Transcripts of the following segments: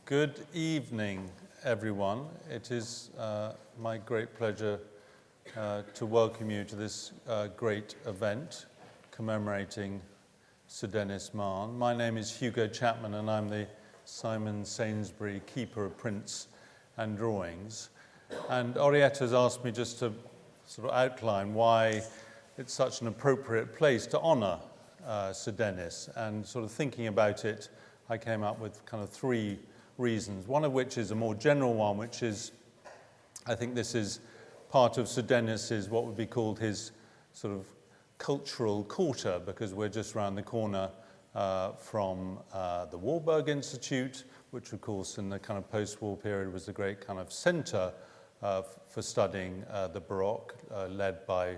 Good evening, everyone. It is my great pleasure to welcome you to this great event commemorating Sir Denis Mahon. My name is Hugo Chapman, and I'm the Simon Sainsbury Keeper of Prints and Drawings. And Orietta has asked me just to sort of outline why it's such an appropriate place to honour Sir Denis. And sort of thinking about it, I came up with kind of three reasons, one of which is a more general one, which is, I think this is part of Sir Denis's, what would be called his sort of cultural quarter, because we're just around the corner from the Warburg Institute, which of course in the kind of post-war period was the great kind of centre for studying the Baroque, led by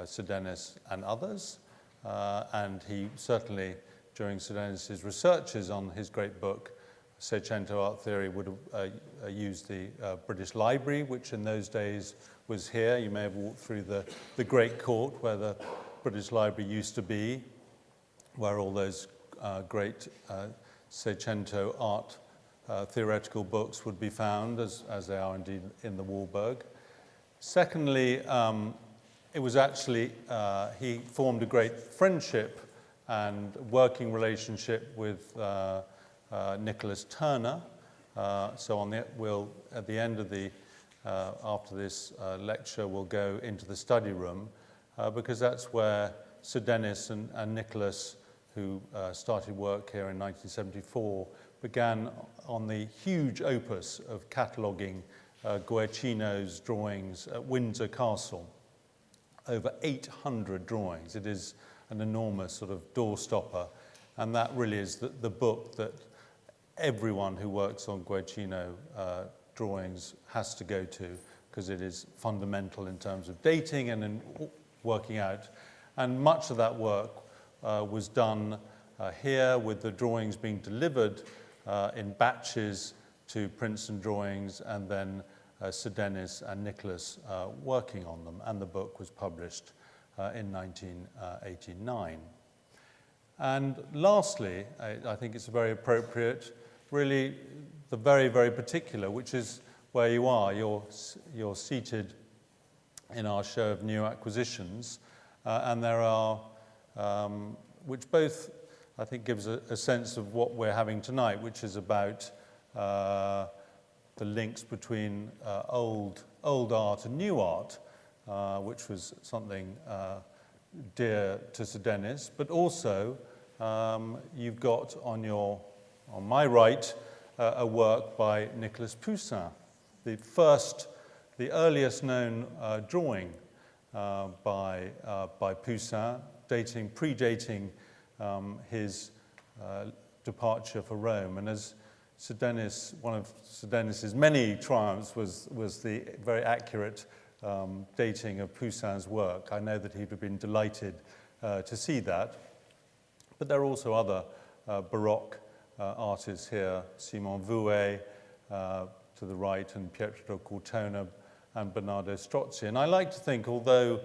Sir Denis and others. And he certainly, during Sir Denis's researches on his great book, Seicento Art Theory, would have used the British Library, which in those days was here. You may have walked through the Great Court, where the British Library used to be, where all those great Seicento art theoretical books would be found, as they are indeed in the Warburg. Secondly, it was actually, he formed a great friendship and working relationship with Nicholas Turner. So at the end of the, after this lecture, we'll go into the study room because that's where Sir Denis and Nicholas, who started work here in 1974, began on the huge opus of cataloguing Guercino's drawings at Windsor Castle. Over 800 drawings. It is an enormous sort of doorstopper, and that really is the book that everyone who works on Guercino drawings has to go to, because it is fundamental in terms of dating and in working out. And much of that work was done here, with the drawings being delivered in batches to Princeton Drawings, and then Sir Denis and Nicholas working on them, and the book was published in 1989. And lastly, I think it's very appropriate, really the very, very particular, which is where you are. You're seated in our show of new acquisitions, and there are, which both I think gives a sense of what we're having tonight, which is about the links between old art and new art, which was something dear to Sir Denis, but also you've got on my right a work by Nicolas Poussin, the earliest known drawing by Poussin, predating his departure for Rome. And as Sir Denis, one of Sir Denis's many triumphs was the very accurate dating of Poussin's work. I know that he'd have been delighted to see that. But there are also other Baroque artists here, Simon Vouet to the right, and Pietro Cortona and Bernardo Strozzi. And I like to think, although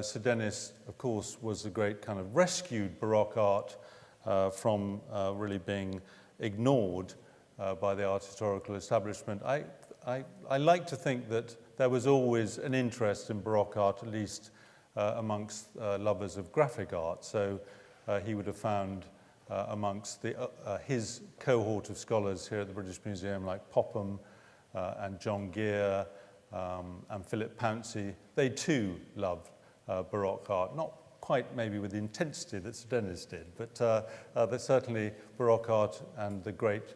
Sir Denis, of course, was the great kind of rescued Baroque art from really being ignored by the art historical establishment, I like to think that there was always an interest in Baroque art, at least amongst lovers of graphic art. So he would have found amongst his cohort of scholars here at the British Museum, like Popham and John Gear and Philip Pouncey, they too loved Baroque art, not quite maybe with the intensity that Sir Denis did, but there's certainly Baroque art, and the great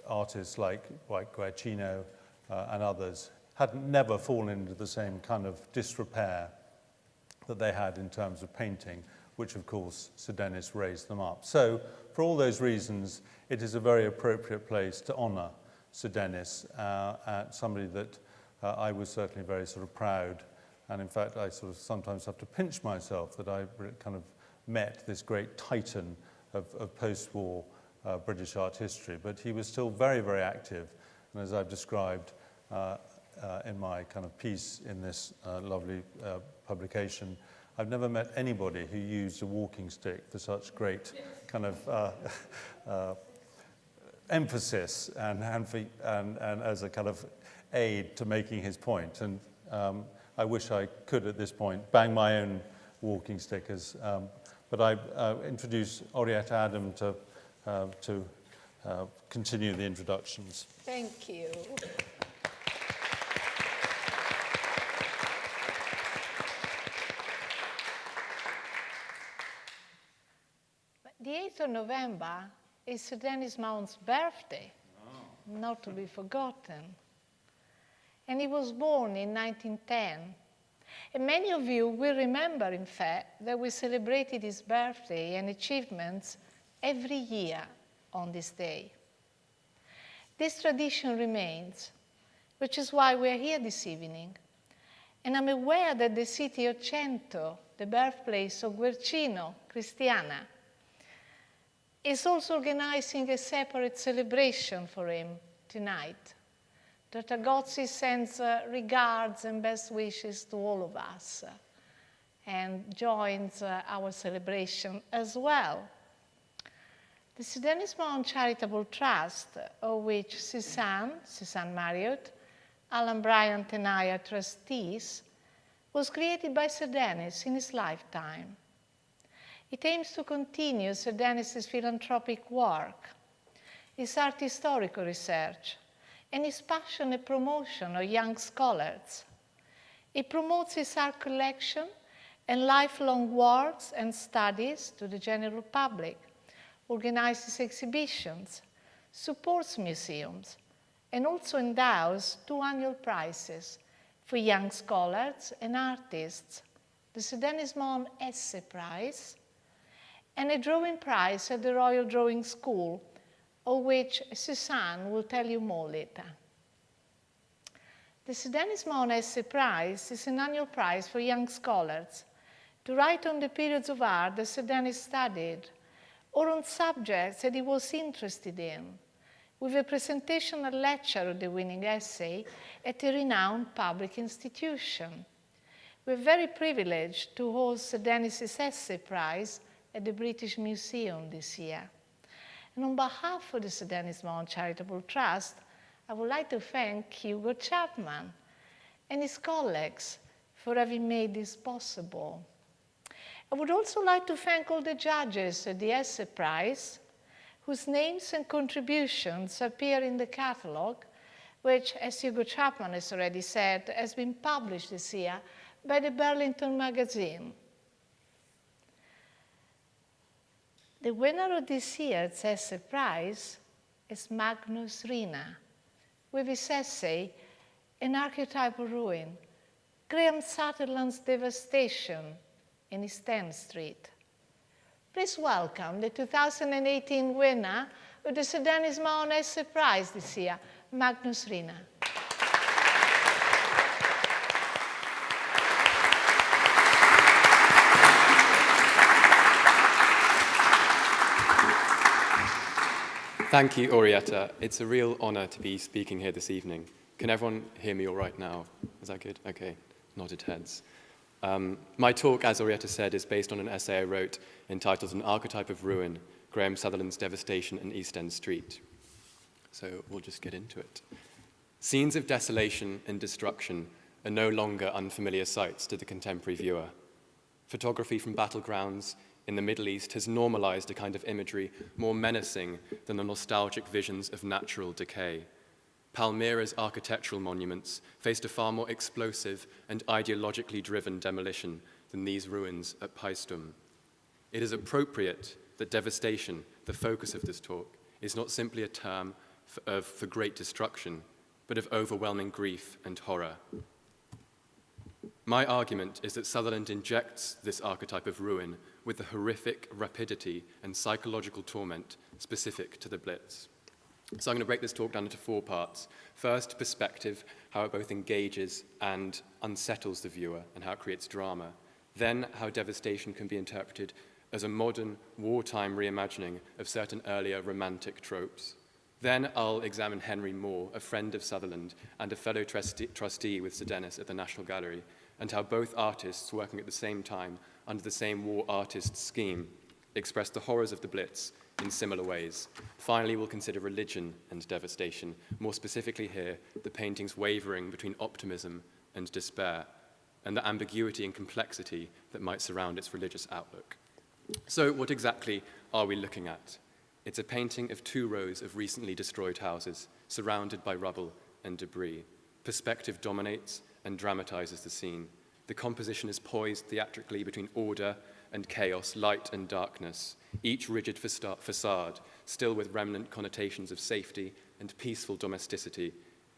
artists like Guercino and others had never fallen into the same kind of disrepair that they had in terms of painting, which of course Sir Denis raised them up. So for all those reasons, it is a very appropriate place to honour Sir Denis, somebody that I was certainly very sort of proud, and in fact I sort of sometimes have to pinch myself that I kind of met this great titan of post-war British art history. But he was still very, very active, and as I've described in my kind of piece in this lovely publication, I've never met anybody who used a walking stick for such great kind of emphasis and as a kind of aid to making his point. And I wish I could at this point bang my own walking stick, but I introduce Orietta Adam to continue the introductions. Thank you. The 8th of November is Sir Denis Mahon's birthday, not to be forgotten. And he was born in 1910. And many of you will remember, in fact, that we celebrated his birthday and achievements every year on this day. This tradition remains, which is why we're here this evening. And I'm aware that the city of Cento, the birthplace of Guercino, Cristiana, is also organizing a separate celebration for him tonight. Dr. Gozzi sends regards and best wishes to all of us and joins our celebration as well. The Sir Denis Mahon Charitable Trust, of which Suzanne Marriott, Alan Bryant and I are trustees, was created by Sir Denis in his lifetime. It aims to continue Sir Denis's philanthropic work, his art historical research, and his passionate promotion of young scholars. It promotes his art collection and lifelong works and studies to the general public, organizes exhibitions, supports museums, and also endows 2 annual prizes for young scholars and artists, the Sir Denis Mahon Essay Prize and a drawing prize at the Royal Drawing School, of which Suzanne will tell you more later. The Sir Denis Mahon Essay Prize is an annual prize for young scholars to write on the periods of art that Sir Denis studied or on subjects that he was interested in, with a presentation and lecture of the winning essay at a renowned public institution. We're very privileged to host Sir Denis's Essay Prize at the British Museum this year. And on behalf of the Sir Denis Mahon Charitable Trust, I would like to thank Hugo Chapman and his colleagues for having made this possible. I would also like to thank all the judges at the Essay Prize, whose names and contributions appear in the catalogue, which, as Hugo Chapman has already said, has been published this year by the Burlington magazine. The winner of this year's Essay Prize is Magnus Rina, with his essay, An Archetypal Ruin, Graham Sutherland's Devastation in East 10th Street. Please welcome the 2018 winner of the Sir Denis Mahon Essay Prize this year, Magnus Rina. Thank you, Orietta. It's a real honor to be speaking here this evening. Can everyone hear me all right now? Is that good? Okay, nodded heads. My talk, as Orietta said, is based on an essay I wrote entitled An Archetype of Ruin, Graham Sutherland's Devastation in East End Street. So we'll just get into it. Scenes of desolation and destruction are no longer unfamiliar sights to the contemporary viewer. Photography from battlegrounds in the Middle East has normalized a kind of imagery more menacing than the nostalgic visions of natural decay. Palmyra's architectural monuments faced a far more explosive and ideologically driven demolition than these ruins at Paestum. It is appropriate that devastation, the focus of this talk, is not simply a term for great destruction, but of overwhelming grief and horror. My argument is that Sutherland injects this archetype of ruin with the horrific rapidity and psychological torment specific to the Blitz. So I'm going to break this talk down into 4 parts. First, perspective, how it both engages and unsettles the viewer and how it creates drama. Then, how devastation can be interpreted as a modern, wartime reimagining of certain earlier romantic tropes. Then I'll examine Henry Moore, a friend of Sutherland and a fellow trustee with Sir Denis at the National Gallery, and how both artists working at the same time under the same war artist scheme expressed the horrors of the Blitz in similar ways. Finally, we'll consider religion and devastation, more specifically here, the painting's wavering between optimism and despair, and the ambiguity and complexity that might surround its religious outlook. So what exactly are we looking at? It's a painting of 2 rows of recently destroyed houses, surrounded by rubble and debris. Perspective dominates and dramatizes the scene. The composition is poised theatrically between order and chaos, light and darkness, each rigid facade, still with remnant connotations of safety and peaceful domesticity,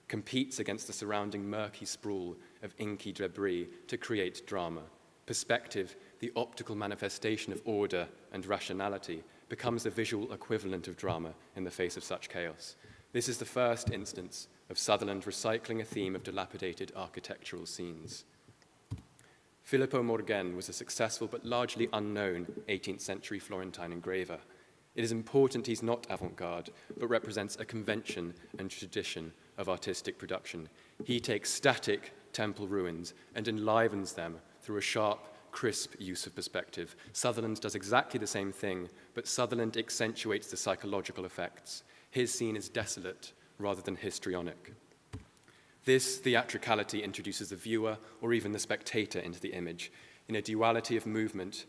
competes against the surrounding murky sprawl of inky debris to create drama. Perspective, the optical manifestation of order and rationality, becomes the visual equivalent of drama in the face of such chaos. This is the first instance of Sutherland recycling a theme of dilapidated architectural scenes. Filippo Morghen was a successful but largely unknown 18th century Florentine engraver. It is important he's not avant-garde, but represents a convention and tradition of artistic production. He takes static temple ruins and enlivens them through a sharp, crisp use of perspective. Sutherland does exactly the same thing, but Sutherland accentuates the psychological effects. His scene is desolate rather than histrionic. This theatricality introduces the viewer or even the spectator into the image. In a duality of movement,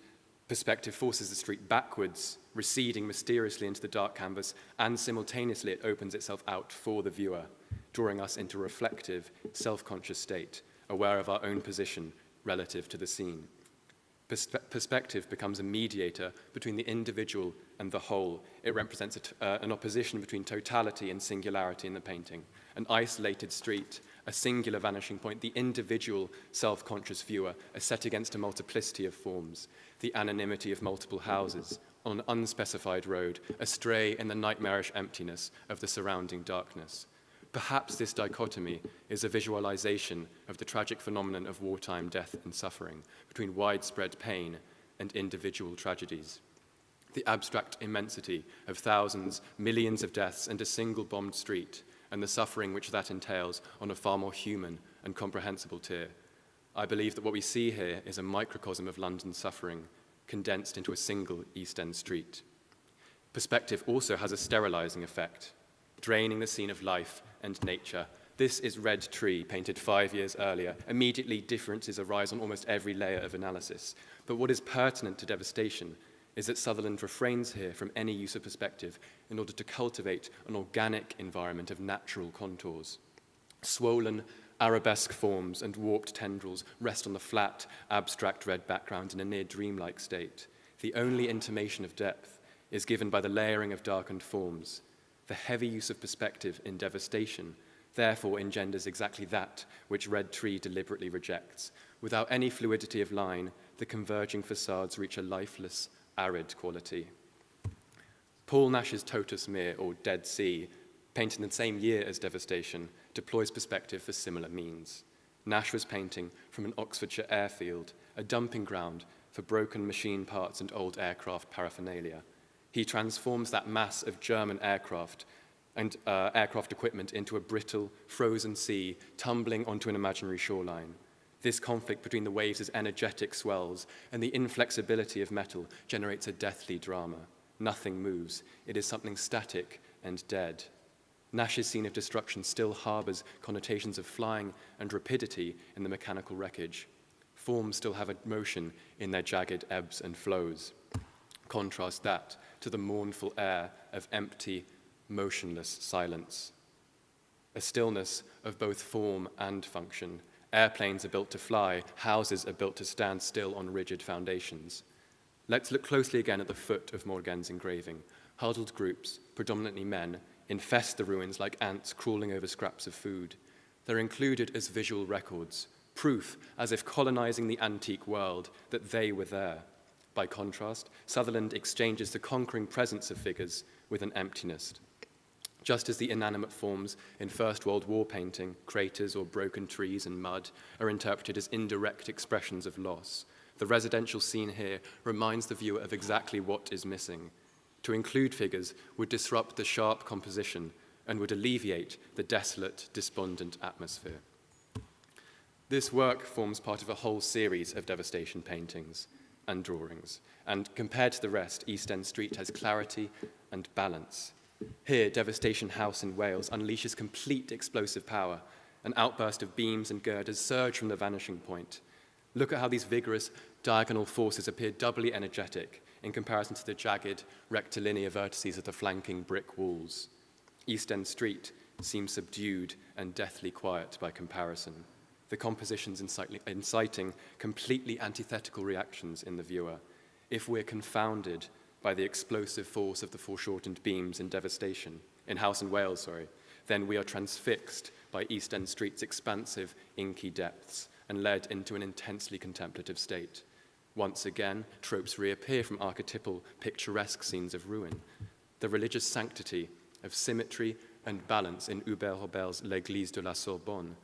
perspective forces the street backwards, receding mysteriously into the dark canvas, and simultaneously it opens itself out for the viewer, drawing us into a reflective, self-conscious state, aware of our own position relative to the scene. Perspective becomes a mediator between the individual and the whole. It represents an opposition between totality and singularity in the painting. An isolated street, a singular vanishing point, the individual self-conscious viewer, are set against a multiplicity of forms. The anonymity of multiple houses on an unspecified road, astray in the nightmarish emptiness of the surrounding darkness. Perhaps this dichotomy is a visualization of the tragic phenomenon of wartime death and suffering, between widespread pain and individual tragedies. The abstract immensity of thousands, millions of deaths and a single bombed street, and the suffering which that entails on a far more human and comprehensible tier. I believe that what we see here is a microcosm of London's suffering, condensed into a single East End street. Perspective also has a sterilizing effect, draining the scene of life and nature. This is Red Tree, painted 5 years earlier. Immediately, differences arise on almost every layer of analysis. But what is pertinent to devastation is that Sutherland refrains here from any use of perspective in order to cultivate an organic environment of natural contours. Swollen, arabesque forms and warped tendrils rest on the flat, abstract red background in a near dreamlike state. The only intimation of depth is given by the layering of darkened forms. The heavy use of perspective in devastation therefore engenders exactly that which Red Tree deliberately rejects. Without any fluidity of line, the converging facades reach a lifeless, arid quality. Paul Nash's Totus Mere, or Dead Sea, painted in the same year as Devastation, deploys perspective for similar means. Nash was painting from an Oxfordshire airfield, a dumping ground for broken machine parts and old aircraft paraphernalia. He transforms that mass of German aircraft and aircraft equipment into a brittle, frozen sea tumbling onto an imaginary shoreline. This conflict between the waves' energetic swells and the inflexibility of metal generates a deathly drama. Nothing moves. It is something static and dead. Nash's scene of destruction still harbors connotations of flying and rapidity in the mechanical wreckage. Forms still have a motion in their jagged ebbs and flows. Contrast that to the mournful air of empty, motionless silence. A stillness of both form and function. Airplanes are built to fly, houses are built to stand still on rigid foundations. Let's look closely again at the foot of Morghen's engraving. Huddled groups, predominantly men, infest the ruins like ants crawling over scraps of food. They're included as visual records, proof, as if colonizing the antique world, that they were there. By contrast, Sutherland exchanges the conquering presence of figures with an emptiness. Just as the inanimate forms in First World War painting, craters or broken trees and mud, are interpreted as indirect expressions of loss, the residential scene here reminds the viewer of exactly what is missing. To include figures would disrupt the sharp composition and would alleviate the desolate, despondent atmosphere. This work forms part of a whole series of Devastation paintings. and drawings. And compared to the rest, East End Street has clarity and balance. Here, Devastation House in Wales unleashes complete explosive power. An outburst of beams and girders surge from the vanishing point. Look at how these vigorous diagonal forces appear doubly energetic in comparison to the jagged rectilinear vertices of the flanking brick walls. East End Street seems subdued and deathly quiet by comparison, the compositions inciting completely antithetical reactions in the viewer. If we're confounded by the explosive force of the foreshortened beams in Devastation, in House in Wales, then we are transfixed by East End Street's expansive, inky depths and led into an intensely contemplative state. Once again, tropes reappear from archetypal, picturesque scenes of ruin. The religious sanctity of symmetry and balance in Hubert Robert's L'Église de la Sorbonne,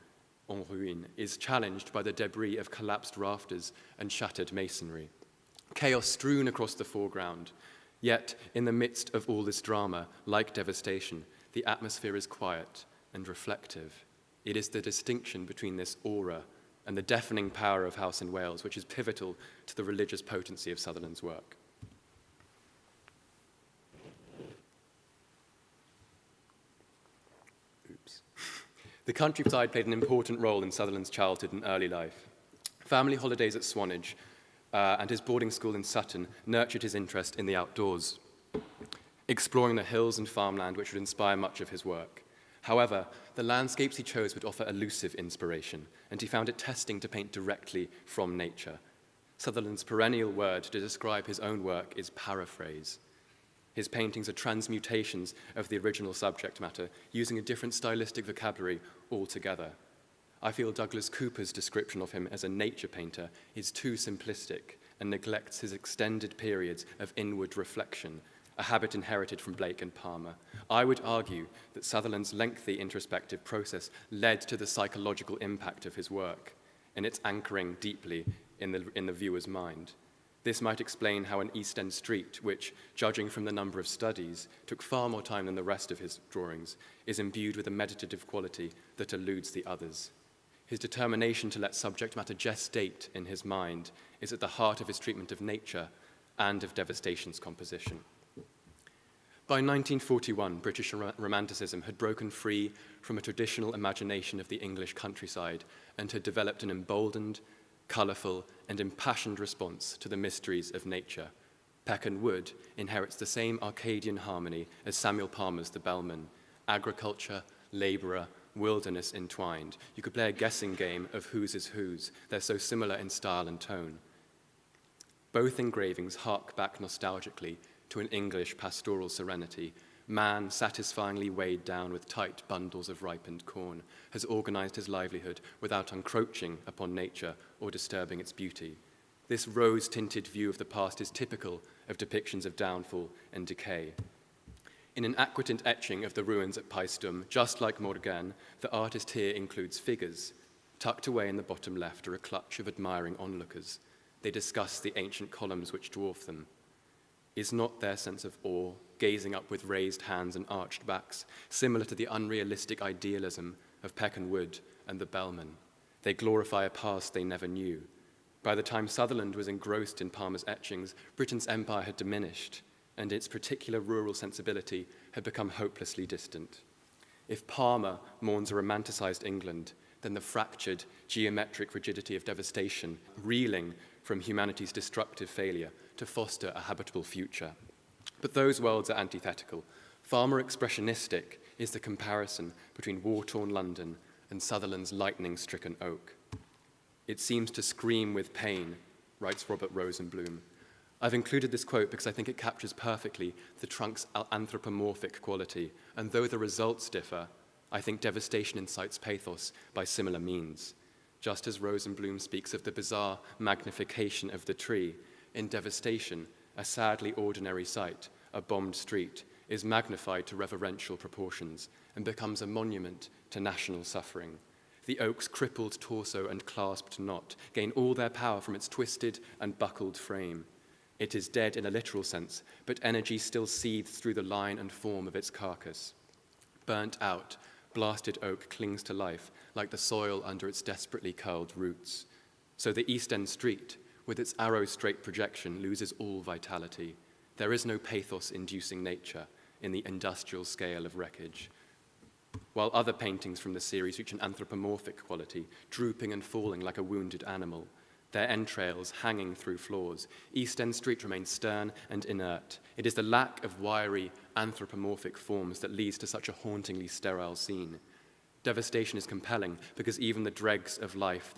en ruine, is challenged by the debris of collapsed rafters and shattered masonry. Chaos strewn across the foreground, yet in the midst of all this drama, like Devastation, the atmosphere is quiet and reflective. It is the distinction between this aura and the deafening power of House in Wales, which is pivotal to the religious potency of Sutherland's work. The countryside played an important role in Sutherland's childhood and early life. Family holidays at Swanage and his boarding school in Sutton nurtured his interest in the outdoors, exploring the hills and farmland which would inspire much of his work. However, the landscapes he chose would offer elusive inspiration, and he found it testing to paint directly from nature. Sutherland's perennial word to describe his own work is paraphrase. His paintings are transmutations of the original subject matter, using a different stylistic vocabulary altogether. I feel Douglas Cooper's description of him as a nature painter is too simplistic and neglects his extended periods of inward reflection, a habit inherited from Blake and Palmer. I would argue that Sutherland's lengthy introspective process led to the psychological impact of his work, and its anchoring deeply in the viewer's mind. This might explain how an East End Street, which, judging from the number of studies, took far more time than the rest of his drawings, is imbued with a meditative quality that eludes the others. His determination to let subject matter gestate in his mind is at the heart of his treatment of nature and of Devastation's composition. By 1941, British Romanticism had broken free from a traditional imagination of the English countryside and had developed an emboldened, colourful, and impassioned response to the mysteries of nature. Peckham Wood inherits the same Arcadian harmony as Samuel Palmer's The Bellman: agriculture, labourer, wilderness entwined. You could play a guessing game of whose is whose. They're so similar in style and tone. Both engravings hark back nostalgically to an English pastoral serenity. Man, satisfyingly weighed down with tight bundles of ripened corn, has organized his livelihood without encroaching upon nature or disturbing its beauty. This rose-tinted view of the past is typical of depictions of downfall and decay. In an aquatant etching of the ruins at Paestum, just like Morgan, the artist here includes figures. Tucked away in the bottom left are a clutch of admiring onlookers. They discuss the ancient columns which dwarf them. Is not their sense of awe, gazing up with raised hands and arched backs, similar to the unrealistic idealism of Peckham Wood and the Bellman? They glorify a past they never knew. By the time Sutherland was engrossed in Palmer's etchings, Britain's empire had diminished, and its particular rural sensibility had become hopelessly distant. If Palmer mourns a romanticized England, then the fractured, geometric rigidity of Devastation, reeling from humanity's destructive failure to foster a habitable future. But those worlds are antithetical. Far more expressionistic is the comparison between war-torn London and Sutherland's lightning-stricken oak. It seems to scream with pain, writes Robert Rosenblum. I've included this quote because I think it captures perfectly the trunk's anthropomorphic quality, and though the results differ, I think Devastation incites pathos by similar means. Just as Rosenblum speaks of the bizarre magnification of the tree, in Devastation, a sadly ordinary sight, a bombed street, is magnified to reverential proportions and becomes a monument to national suffering. The oak's crippled torso and clasped knot gain all their power from its twisted and buckled frame. It is dead in a literal sense, but energy still seethes through the line and form of its carcass. Burnt out, blasted oak clings to life like the soil under its desperately curled roots. So the East End Street, with its arrow-straight projection, loses all vitality. There is no pathos-inducing nature in the industrial scale of wreckage. While other paintings from the series reach an anthropomorphic quality, drooping and falling like a wounded animal, their entrails hanging through floors, East End Street remains stern and inert. It is the lack of wiry, anthropomorphic forms that leads to such a hauntingly sterile scene. Devastation is compelling because even the dregs of life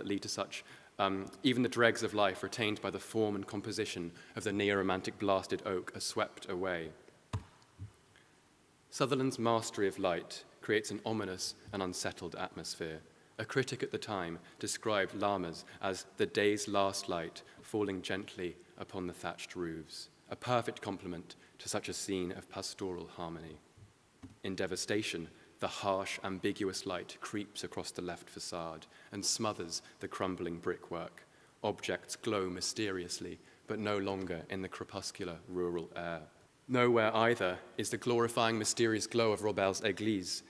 retained by the form and composition of the neo-romantic blasted oak are swept away. Sutherland's mastery of light creates an ominous and unsettled atmosphere. A critic at the time described Llamas as the day's last light falling gently upon the thatched roofs, a perfect complement to such a scene of pastoral harmony. In Devastation, the harsh, ambiguous light creeps across the left facade and smothers the crumbling brickwork. Objects glow mysteriously, but no longer in the crepuscular rural air. Nowhere either is the glorifying, mysterious glow of Robel's Église.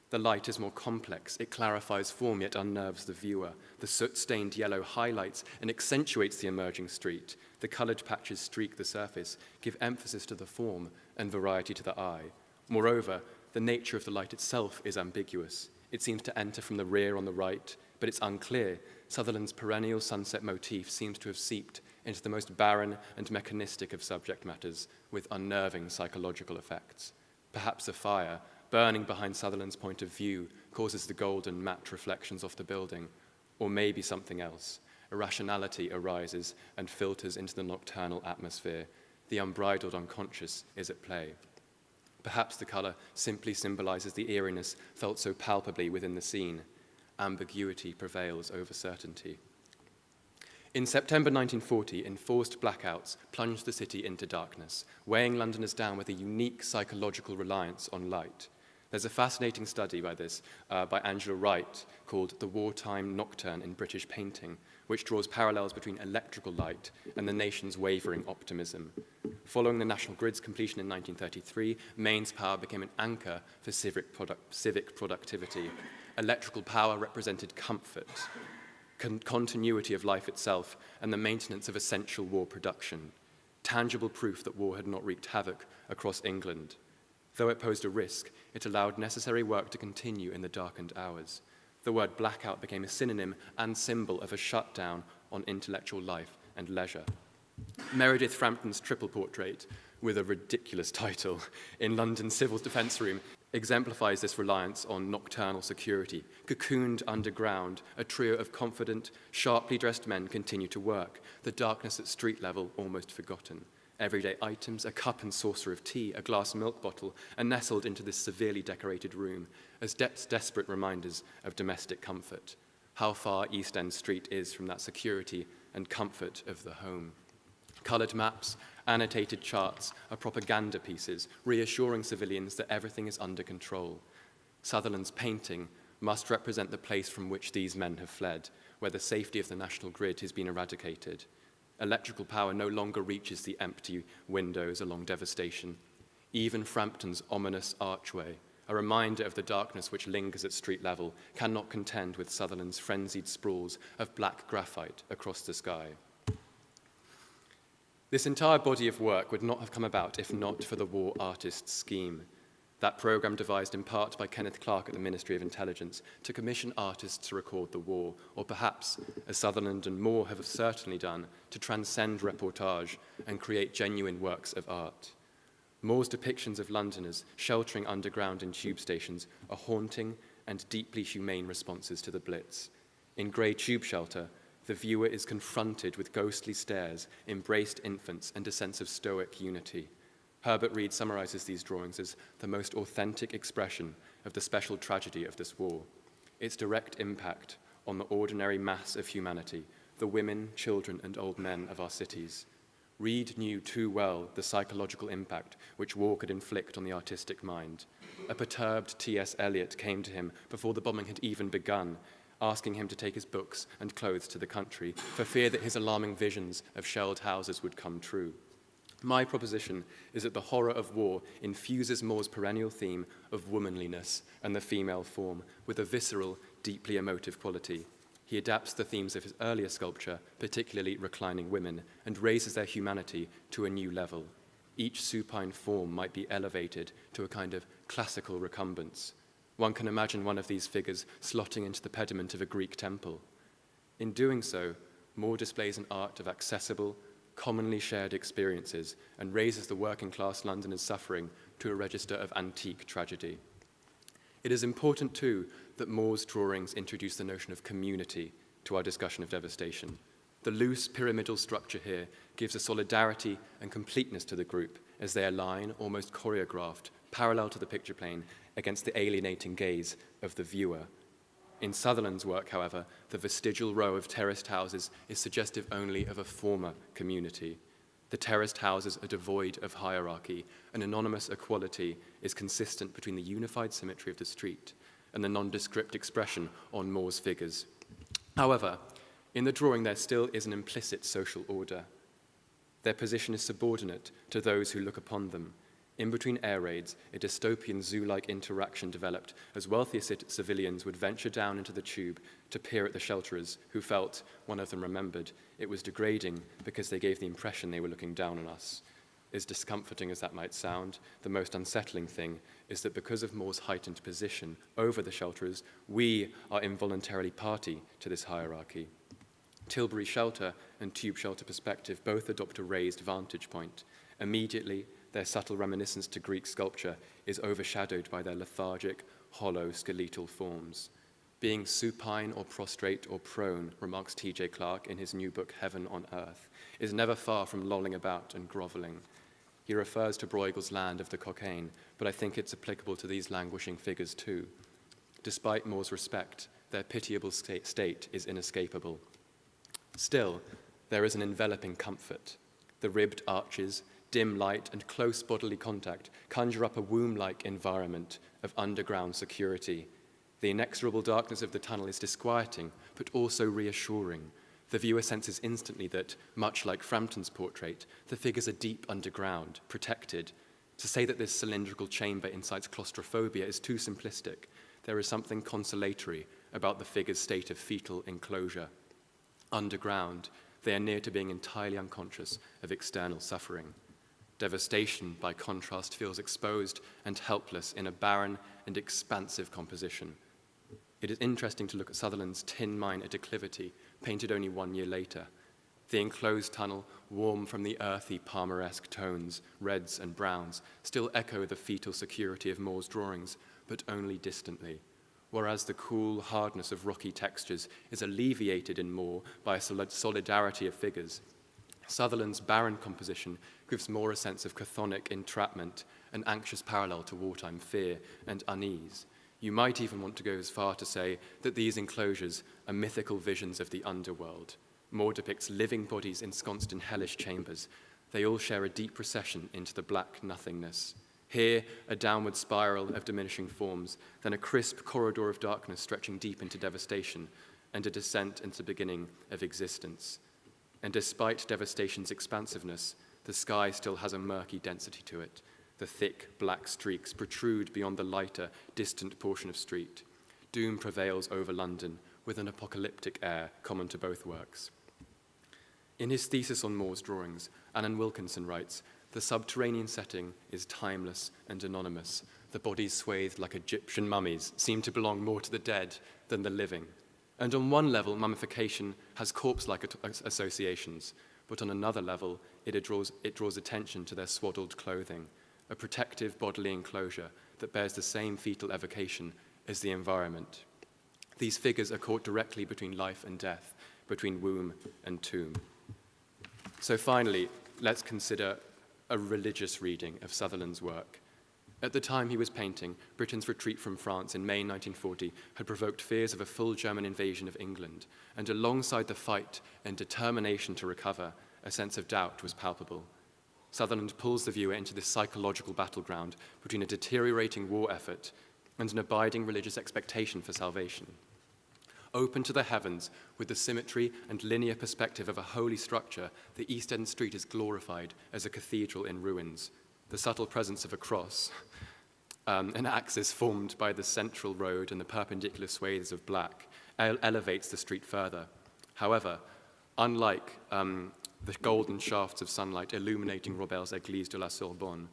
The light is more complex. It clarifies form, yet unnerves the viewer. The soot-stained yellow highlights and accentuates the emerging street. The colored patches streak the surface, give emphasis to the form and variety to the eye. Moreover, the nature of the light itself is ambiguous. It seems to enter from the rear on the right, but it's unclear. Sutherland's perennial sunset motif seems to have seeped into the most barren and mechanistic of subject matters, with unnerving psychological effects. Perhaps a fire, burning behind Sutherland's point of view, causes the golden matte reflections off the building, or maybe something else. Irrationality arises and filters into the nocturnal atmosphere. The unbridled unconscious is at play. Perhaps the color simply symbolizes the eeriness felt so palpably within the scene. Ambiguity prevails over certainty. In September 1940, enforced blackouts plunged the city into darkness, weighing Londoners down with a unique psychological reliance on light. There's a fascinating study by Angela Wright called The Wartime Nocturne in British Painting, which draws parallels between electrical light and the nation's wavering optimism. Following the National Grid's completion in 1933, mains power became an anchor for civic productivity. Electrical power represented comfort, continuity of life itself, and the maintenance of essential war production, tangible proof that war had not wreaked havoc across England. Though it posed a risk, it allowed necessary work to continue in the darkened hours. The word blackout became a synonym and symbol of a shutdown on intellectual life and leisure. Meredith Frampton's triple portrait, with a ridiculous title, in London's Civil Defence Room, exemplifies this reliance on nocturnal security. Cocooned underground, a trio of confident, sharply dressed men continue to work, the darkness at street level almost forgotten. Everyday items, a cup and saucer of tea, a glass milk bottle, are nestled into this severely decorated room as desperate reminders of domestic comfort. How far East End Street is from that security and comfort of the home. Coloured maps, annotated charts are propaganda pieces, reassuring civilians that everything is under control. Sutherland's painting must represent the place from which these men have fled, where the safety of the national grid has been eradicated. Electrical power no longer reaches the empty windows along Devastation. Even Frampton's ominous archway, a reminder of the darkness which lingers at street level, cannot contend with Sutherland's frenzied sprawls of black graphite across the sky. This entire body of work would not have come about if not for the War Artists Scheme. That program devised in part by Kenneth Clarke at the Ministry of Intelligence to commission artists to record the war, or perhaps, as Sutherland and Moore have certainly done, to transcend reportage and create genuine works of art. Moore's depictions of Londoners sheltering underground in tube stations are haunting and deeply humane responses to the Blitz. In Grey Tube Shelter, the viewer is confronted with ghostly stares, embraced infants, and a sense of stoic unity. Herbert Reed summarizes these drawings as the most authentic expression of the special tragedy of this war, its direct impact on the ordinary mass of humanity, the women, children, and old men of our cities. Reed knew too well the psychological impact which war could inflict on the artistic mind. A perturbed T.S. Eliot came to him before the bombing had even begun, asking him to take his books and clothes to the country for fear that his alarming visions of shelled houses would come true. My proposition is that the horror of war infuses Moore's perennial theme of womanliness and the female form with a visceral, deeply emotive quality. he adapts the themes of his earlier sculpture, particularly reclining women, and raises their humanity to a new level. Each supine form might be elevated to a kind of classical recumbence. One can imagine one of these figures slotting into the pediment of a Greek temple. In doing so, Moore displays an art of accessible, commonly shared experiences and raises the working-class Londoner's suffering to a register of antique tragedy. It is important, too, that Moore's drawings introduce the notion of community to our discussion of devastation. The loose pyramidal structure here gives a solidarity and completeness to the group as they align, almost choreographed, parallel to the picture plane against the alienating gaze of the viewer. In Sutherland's work, however, the vestigial row of terraced houses is suggestive only of a former community. The terraced houses are devoid of hierarchy. An anonymous equality is consistent between the unified symmetry of the street and the nondescript expression on Moore's figures. However, in the drawing there still is an implicit social order. Their position is subordinate to those who look upon them. In between air raids, a dystopian zoo-like interaction developed as wealthier civilians would venture down into the tube to peer at the shelterers who felt, one of them remembered, it was degrading because they gave the impression they were looking down on us. As discomforting as that might sound, the most unsettling thing is that because of Moore's heightened position over the shelterers, we are involuntarily party to this hierarchy. Tilbury Shelter and Tube Shelter Perspective both adopt a raised vantage point. Immediately, their subtle reminiscence to Greek sculpture is overshadowed by their lethargic, hollow, skeletal forms. Being supine or prostrate or prone, remarks T.J. Clarke in his new book, Heaven on Earth, is never far from lolling about and groveling. He refers to Bruegel's Land of the Cockaigne, but I think it's applicable to these languishing figures too. Despite Moore's respect, their pitiable state is inescapable. Still, there is an enveloping comfort. The ribbed arches, dim light, and close bodily contact conjure up a womb-like environment of underground security. The inexorable darkness of the tunnel is disquieting, but also reassuring. The viewer senses instantly that, much like Frampton's portrait, the figures are deep underground, protected. To say that this cylindrical chamber incites claustrophobia is too simplistic. There is something consolatory about the figure's state of fetal enclosure. Underground, they are near to being entirely unconscious of external suffering. Devastation, by contrast, feels exposed and helpless in a barren and expansive composition. It is interesting to look at Sutherland's Tin Mine at Declivity, painted only 1 year later. The enclosed tunnel, warm from the earthy Palmeresque tones, reds and browns, still echo the fetal security of Moore's drawings, but only distantly, whereas the cool hardness of rocky textures is alleviated in Moore by a solidarity of figures. Sutherland's barren composition gives Moore a sense of chthonic entrapment, an anxious parallel to wartime fear and unease. You might even want to go as far to say that these enclosures are mythical visions of the underworld. Moore depicts living bodies ensconced in hellish chambers. They all share a deep recession into the black nothingness. Here, a downward spiral of diminishing forms, then a crisp corridor of darkness stretching deep into devastation, and a descent into the beginning of existence. And despite devastation's expansiveness, the sky still has a murky density to it. The thick, black streaks protrude beyond the lighter, distant portion of street. Doom prevails over London, with an apocalyptic air common to both works. In his thesis on Moore's drawings, Alan Wilkinson writes, "The subterranean setting is timeless and anonymous. The bodies swathed like Egyptian mummies seem to belong more to the dead than the living. And on one level, mummification has corpse-like associations, but on another level, it draws attention to their swaddled clothing, a protective bodily enclosure that bears the same fetal evocation as the environment. These figures are caught directly between life and death, between womb and tomb." So finally, let's consider a religious reading of Sutherland's work. At the time he was painting, Britain's retreat from France in May 1940 had provoked fears of a full German invasion of England, and alongside the fight and determination to recover, a sense of doubt was palpable. Sutherland pulls the viewer into this psychological battleground between a deteriorating war effort and an abiding religious expectation for salvation. Open to the heavens, with the symmetry and linear perspective of a holy structure, the East End street is glorified as a cathedral in ruins. The subtle presence of a cross, an axis formed by the central road and the perpendicular swathes of black, elevates the street further. However, unlike the golden shafts of sunlight illuminating Robel's Église de la Sorbonne,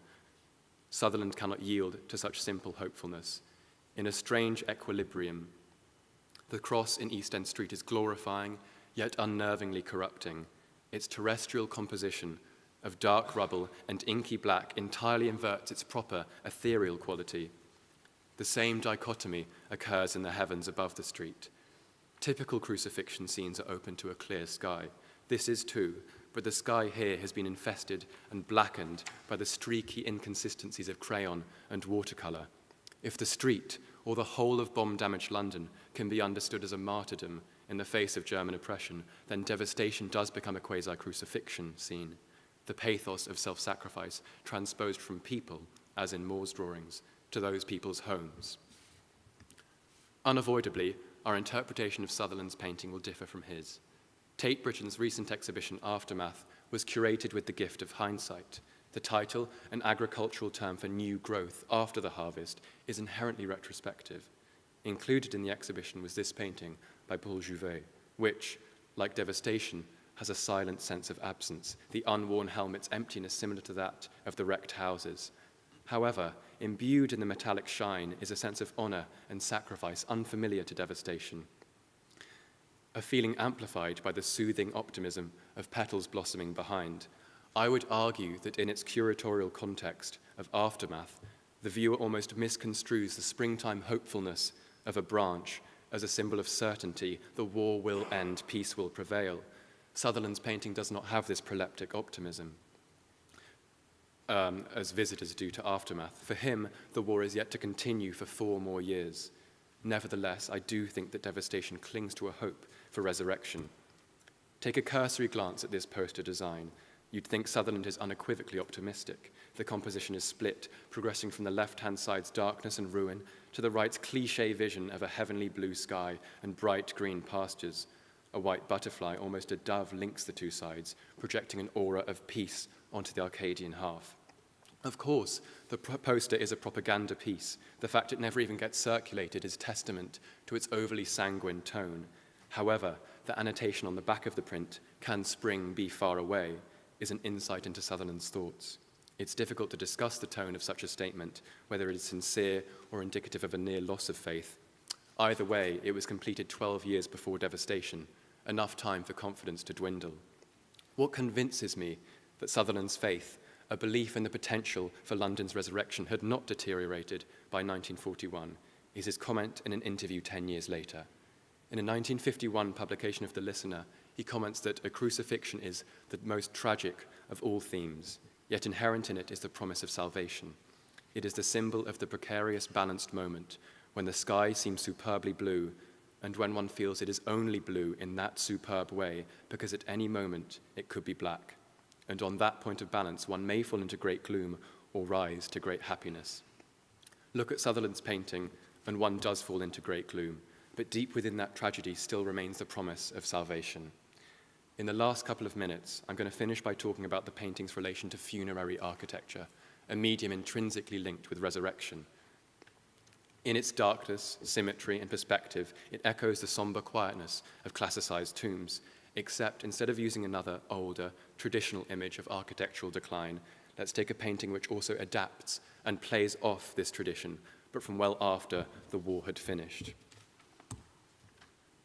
Sutherland cannot yield to such simple hopefulness. In a strange equilibrium, the cross in East End Street is glorifying, yet unnervingly corrupting. Its terrestrial composition of dark rubble and inky black entirely inverts its proper ethereal quality. The same dichotomy occurs in the heavens above the street. Typical crucifixion scenes are open to a clear sky. This is too, but the sky here has been infested and blackened by the streaky inconsistencies of crayon and watercolor. If the street, or the whole of bomb-damaged London, can be understood as a martyrdom in the face of German oppression, then devastation does become a quasi-crucifixion scene, the pathos of self-sacrifice transposed from people, as in Moore's drawings, to those people's homes. Unavoidably, our interpretation of Sutherland's painting will differ from his. Tate Britain's recent exhibition, Aftermath, was curated with the gift of hindsight. The title, an agricultural term for new growth after the harvest, is inherently retrospective. Included in the exhibition was this painting by Paul Jouvet, which, like Devastation, has a silent sense of absence, the unworn helmet's emptiness similar to that of the wrecked houses. However, imbued in the metallic shine is a sense of honor and sacrifice unfamiliar to Devastation, a feeling amplified by the soothing optimism of petals blossoming behind. I would argue that in its curatorial context of Aftermath, the viewer almost misconstrues the springtime hopefulness of a branch as a symbol of certainty: the war will end, peace will prevail. Sutherland's painting does not have this proleptic optimism, as visitors do to Aftermath. For him, the war is yet to continue for 4 more years. Nevertheless, I do think that Devastation clings to a hope for resurrection. Take a cursory glance at this poster design. You'd think Sutherland is unequivocally optimistic. The composition is split, progressing from the left-hand side's darkness and ruin to the right's cliché vision of a heavenly blue sky and bright green pastures. A white butterfly, almost a dove, links the two sides, projecting an aura of peace onto the Arcadian half. Of course, the poster is a propaganda piece. The fact it never even gets circulated is testament to its overly sanguine tone. However, the annotation on the back of the print, "Can spring be far away?" is an insight into Sutherland's thoughts. It's difficult to discuss the tone of such a statement, whether it is sincere or indicative of a near loss of faith. Either way, it was completed 12 years before Devastation, enough time for confidence to dwindle. What convinces me that Sutherland's faith, a belief in the potential for London's resurrection, had not deteriorated by 1941, is his comment in an interview 10 years later. In a 1951 publication of The Listener, he comments that a crucifixion is the most tragic of all themes, yet inherent in it is the promise of salvation. It is the symbol of the precarious, balanced moment when the sky seems superbly blue, and when one feels it is only blue in that superb way because at any moment it could be black. And on that point of balance, one may fall into great gloom or rise to great happiness. Look at Sutherland's painting, and one does fall into great gloom, but deep within that tragedy still remains the promise of salvation. In the last couple of minutes, I'm going to finish by talking about the painting's relation to funerary architecture, a medium intrinsically linked with resurrection. In its darkness, symmetry, and perspective, it echoes the somber quietness of classicized tombs, except instead of using another, older, traditional image of architectural decline, let's take a painting which also adapts and plays off this tradition, but from well after the war had finished.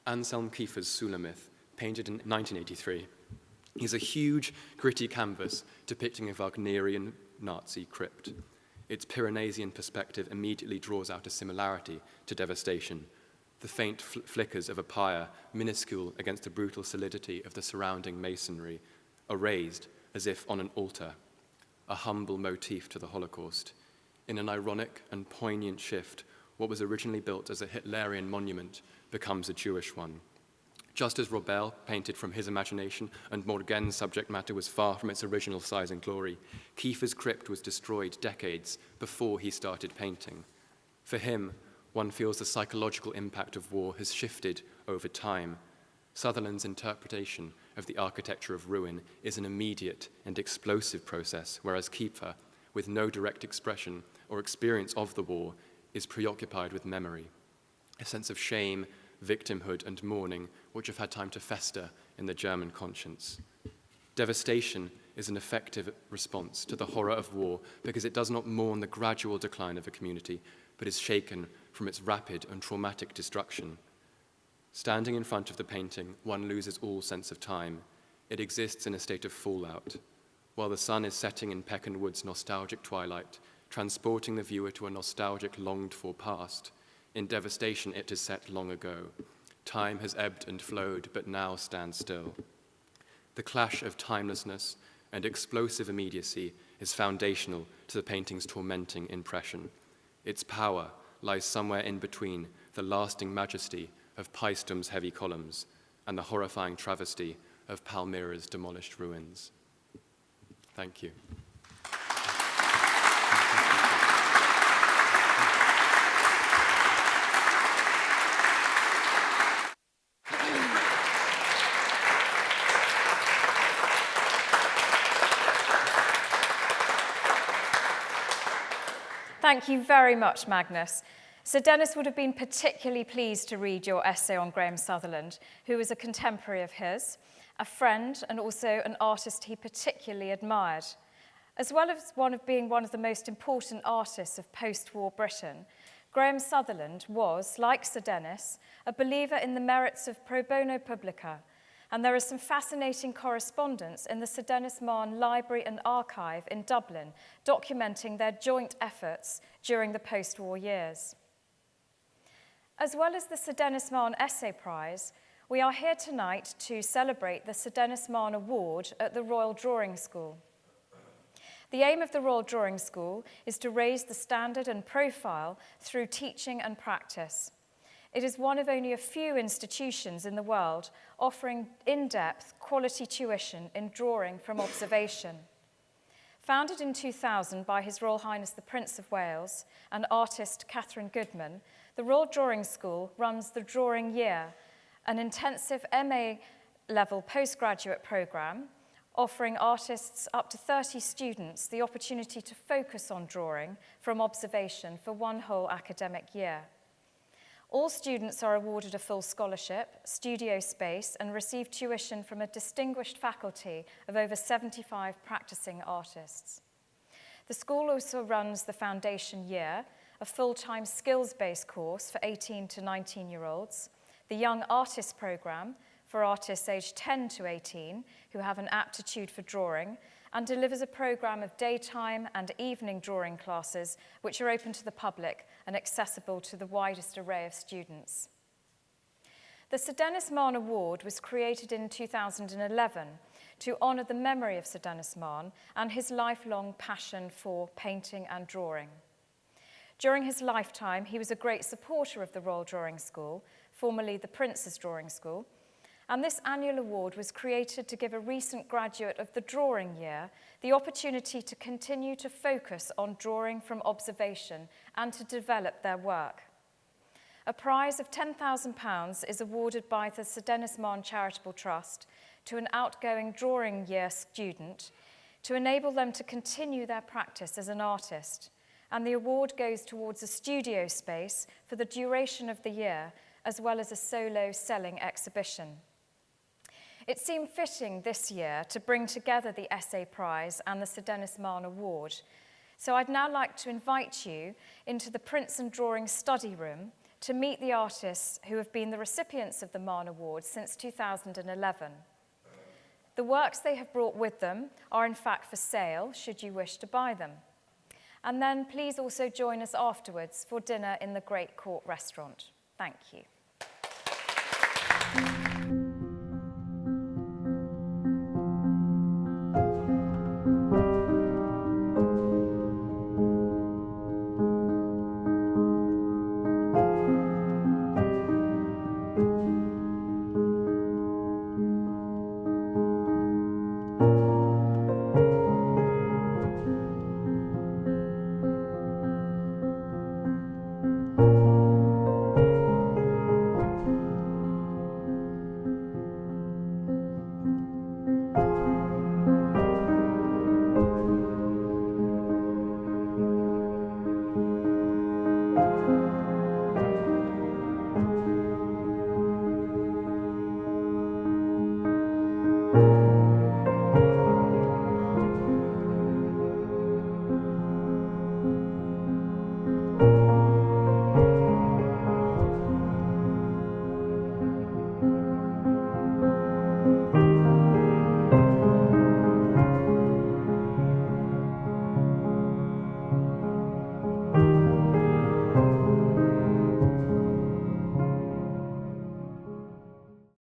Anselm Kiefer's Sulamith, painted in 1983, is a huge, gritty canvas depicting a Wagnerian Nazi crypt. Its Piranesian perspective immediately draws out a similarity to Devastation. The faint flickers of a pyre, minuscule against the brutal solidity of the surrounding masonry, are raised as if on an altar, a humble motif to the Holocaust. In an ironic and poignant shift, what was originally built as a Hitlerian monument becomes a Jewish one. Just as Robel painted from his imagination and Morgen's subject matter was far from its original size and glory, Kiefer's crypt was destroyed decades before he started painting. For him, one feels the psychological impact of war has shifted over time. Sutherland's interpretation of the architecture of ruin is an immediate and explosive process, whereas Kiefer, with no direct expression or experience of the war, is preoccupied with memory. A sense of shame victimhood, and mourning which have had time to fester in the German conscience. Devastation is an effective response to the horror of war because it does not mourn the gradual decline of a community, but is shaken from its rapid and traumatic destruction. Standing in front of the painting, one loses all sense of time. It exists in a state of fallout. While the sun is setting in Peck and Wood's nostalgic twilight, transporting the viewer to a nostalgic, longed-for past, in devastation it is set long ago. Time has ebbed and flowed, but now stands still. The clash of timelessness and explosive immediacy is foundational to the painting's tormenting impression. Its power lies somewhere in between the lasting majesty of Paestum's heavy columns and the horrifying travesty of Palmyra's demolished ruins. Thank you. Thank you very much, Magnus. Sir Denis would have been particularly pleased to read your essay on Graham Sutherland, who was a contemporary of his, a friend, and also an artist he particularly admired. As well as being one of the most important artists of post-war Britain, Graham Sutherland was, like Sir Denis, a believer in the merits of pro bono publica, and there is some fascinating correspondence in the Sir Denis Mahon Library and Archive in Dublin, documenting their joint efforts during the post-war years. As well as the Sir Denis Mahon Essay Prize, we are here tonight to celebrate the Sir Denis Mahon Award at the Royal Drawing School. The aim of the Royal Drawing School is to raise the standard and profile through teaching and practice. It is one of only a few institutions in the world offering in-depth quality tuition in drawing from observation. Founded in 2000 by His Royal Highness the Prince of Wales and artist Catherine Goodman, the Royal Drawing School runs the Drawing Year, an intensive MA-level postgraduate programme offering artists up to 30 students the opportunity to focus on drawing from observation for one whole academic year. All students are awarded a full scholarship, studio space, and receive tuition from a distinguished faculty of over 75 practicing artists. The school also runs the Foundation Year, a full-time skills-based course for 18 to 19-year-olds, the Young Artists Programme for artists aged 10 to 18 who have an aptitude for drawing, and delivers a programme of daytime and evening drawing classes which are open to the public and accessible to the widest array of students. The Sir Denis Mahon Award was created in 2011 to honour the memory of Sir Denis Mahon and his lifelong passion for painting and drawing. During his lifetime, he was a great supporter of the Royal Drawing School, formerly the Prince's Drawing School, and this annual award was created to give a recent graduate of the Drawing Year the opportunity to continue to focus on drawing from observation and to develop their work. A prize of £10,000 is awarded by the Sir Denis Mahon Charitable Trust to an outgoing Drawing Year student to enable them to continue their practice as an artist, and the award goes towards a studio space for the duration of the year, as well as a solo selling exhibition. It seemed fitting this year to bring together the Essay Prize and the Sir Denis Mahon Award. So I'd now like to invite you into the Prints and Drawing Study Room to meet the artists who have been the recipients of the Mahon Award since 2011. The works they have brought with them are in fact for sale, should you wish to buy them. And then please also join us afterwards for dinner in the Great Court Restaurant. Thank you.